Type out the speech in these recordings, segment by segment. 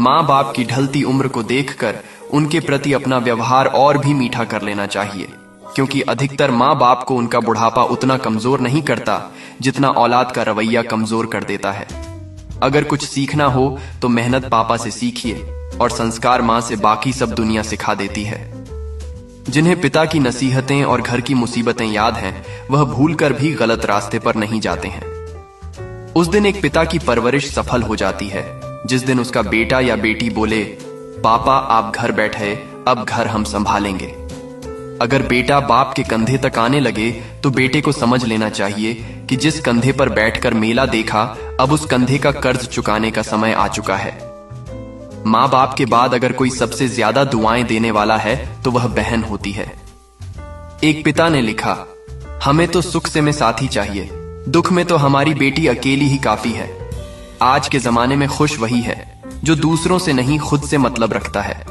माँ बाप की ढलती उम्र को देखकर उनके प्रति अपना व्यवहार और भी मीठा कर लेना चाहिए, क्योंकि अधिकतर माँ बाप को उनका बुढ़ापा उतना कमजोर नहीं करता जितना औलाद का रवैया कमजोर कर देता है। अगर कुछ सीखना हो तो मेहनत पापा से सीखिए और संस्कार माँ से बाकी सब दुनिया सिखा देती है। जिन्हें पिता की नसीहतें और घर की मुसीबतें याद हैं, वह भूलकर भी गलत रास्ते पर नहीं जाते हैं। उस दिन एक पिता की परवरिश सफल हो जाती है जिस दिन उसका बेटा या बेटी बोले, पापा आप घर बैठे, अब घर हम संभालेंगे। अगर बेटा बाप के कंधे तक आने लगे तो बेटे को समझ लेना चाहिए कि जिस कंधे पर बैठकर मेला देखा, अब उस कंधे का कर्ज चुकाने का समय आ चुका है। माँ बाप के बाद अगर कोई सबसे ज्यादा दुआएं देने वाला है तो वह बहन होती है। एक पिता ने लिखा, हमें तो सुख से में साथी चाहिए, दुख में तो हमारी बेटी अकेली ही काफी है। आज के जमाने में खुश वही है जो दूसरों से नहीं खुद से मतलब रखता है।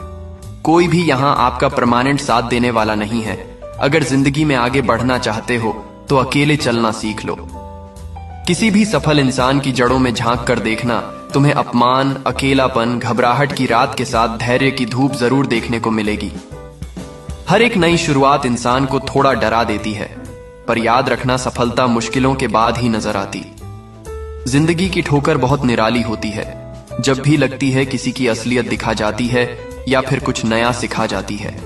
कोई भी यहाँ आपका परमानेंट साथ देने वाला नहीं है। अगर जिंदगी में आगे बढ़ना चाहते हो तो अकेले चलना सीख लो। किसी भी सफल इंसान की जड़ों में झांक कर देखना, तुम्हें अपमान, अकेलापन, घबराहट की रात के साथ धैर्य की धूप जरूर देखने को मिलेगी। हर एक नई शुरुआत इंसान को थोड़ा डरा देती है, पर याद रखना सफलता मुश्किलों के बाद ही नजर आती। जिंदगी की ठोकर बहुत निराली होती है। जब भी लगती है किसी की असलियत दिखा जाती है या फिर कुछ नया सिखा जाती है।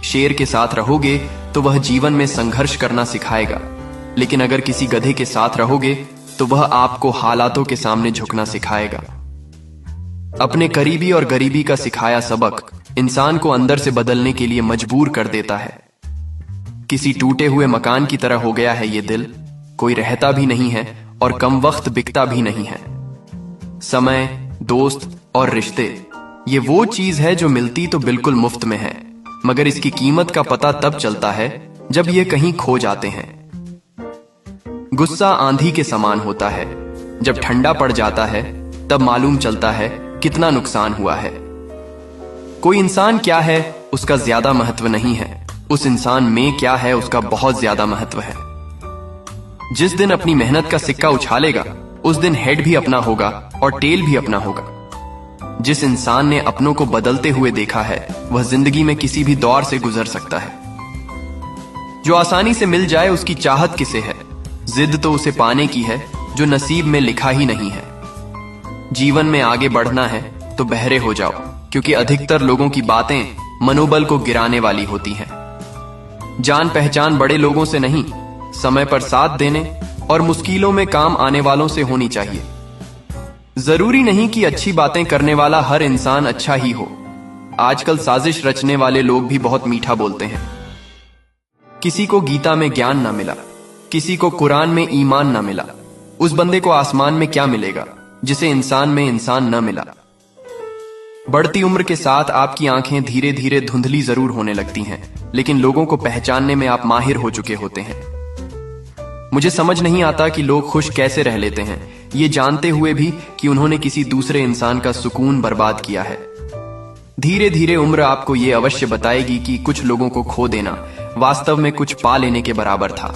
शेर के साथ रहोगे तो वह जीवन में संघर्ष करना सिखाएगा, लेकिन अगर किसी गधे के साथ रहोगे तो वह आपको हालातों के सामने झुकना सिखाएगा। अपने करीबी और गरीबी का सिखाया सबक इंसान को अंदर से बदलने के लिए मजबूर कर देता है। किसी टूटे हुए मकान की तरह हो गया है ये दिल, कोई रहता भी नहीं है और कम वक्त बिकता भी नहीं है। समय, दोस्त और रिश्ते, ये वो चीज है जो मिलती तो बिल्कुल मुफ्त में है, मगर इसकी कीमत का पता तब चलता है जब ये कहीं खो जाते हैं। गुस्सा आंधी के समान होता है, जब ठंडा पड़ जाता है तब मालूम चलता है कितना नुकसान हुआ है। कोई इंसान क्या है उसका ज्यादा महत्व नहीं है, उस इंसान में क्या है उसका बहुत ज्यादा महत्व है। जिस दिन अपनी मेहनत का सिक्का उछालेगा उस दिन हेड भी अपना होगा और टेल भी अपना होगा। जिस इंसान ने अपनों को बदलते हुए देखा है वह जिंदगी में किसी भी दौर से गुजर सकता है। जो आसानी से मिल जाए उसकी चाहत किसे है, जिद तो उसे पाने की है जो नसीब में लिखा ही नहीं है। जीवन में आगे बढ़ना है तो बहरे हो जाओ, क्योंकि अधिकतर लोगों की बातें मनोबल को गिराने वाली होती हैं। जान पहचान बड़े लोगों से नहीं, समय पर साथ देने और मुश्किलों में काम आने वालों से होनी चाहिए। जरूरी नहीं कि अच्छी बातें करने वाला हर इंसान अच्छा ही हो। आजकल साजिश रचने वाले लोग भी बहुत मीठा बोलते हैं। किसी को गीता में ज्ञान ना मिला, किसी को कुरान में ईमान ना मिला, उस बंदे को आसमान में क्या मिलेगा जिसे इंसान में इंसान न मिला। बढ़ती उम्र के साथ आपकी आंखें धीरे धीरे धुंधली जरूर होने लगती हैं, लेकिन लोगों को पहचानने में आप माहिर हो चुके होते हैं। मुझे समझ नहीं आता कि लोग खुश कैसे रह लेते हैं, ये जानते हुए भी कि उन्होंने किसी दूसरे इंसान का सुकून बर्बाद किया है। धीरे धीरे उम्र आपको ये अवश्य बताएगी कि कुछ लोगों को खो देना वास्तव में कुछ पा लेने के बराबर था।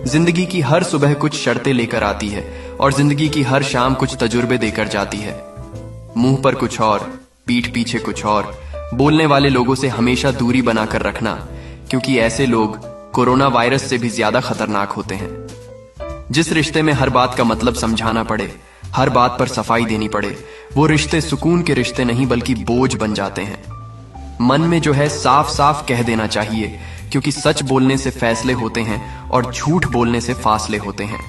जिंदगी की हर सुबह कुछ शर्तें लेकर आती है और जिंदगी की हर शाम कुछ तजुर्बे देकर जाती है। मुंह पर कुछ और, पीठ पीछे कुछ और। बोलने वाले लोगों से हमेशा दूरी बनाकर रखना, क्योंकि ऐसे लोग कोरोना वायरस से भी ज्यादा खतरनाक होते हैं। जिस रिश्ते में हर बात का मतलब समझाना पड़े, हर बात पर सफाई देनी पड़े, वो रिश्ते सुकून के रिश्ते नहीं बल्कि बोझ बन जाते हैं। मन में जो है साफ साफ कह देना चाहिए, क्योंकि सच बोलने से फैसले होते हैं और झूठ बोलने से फासले होते हैं।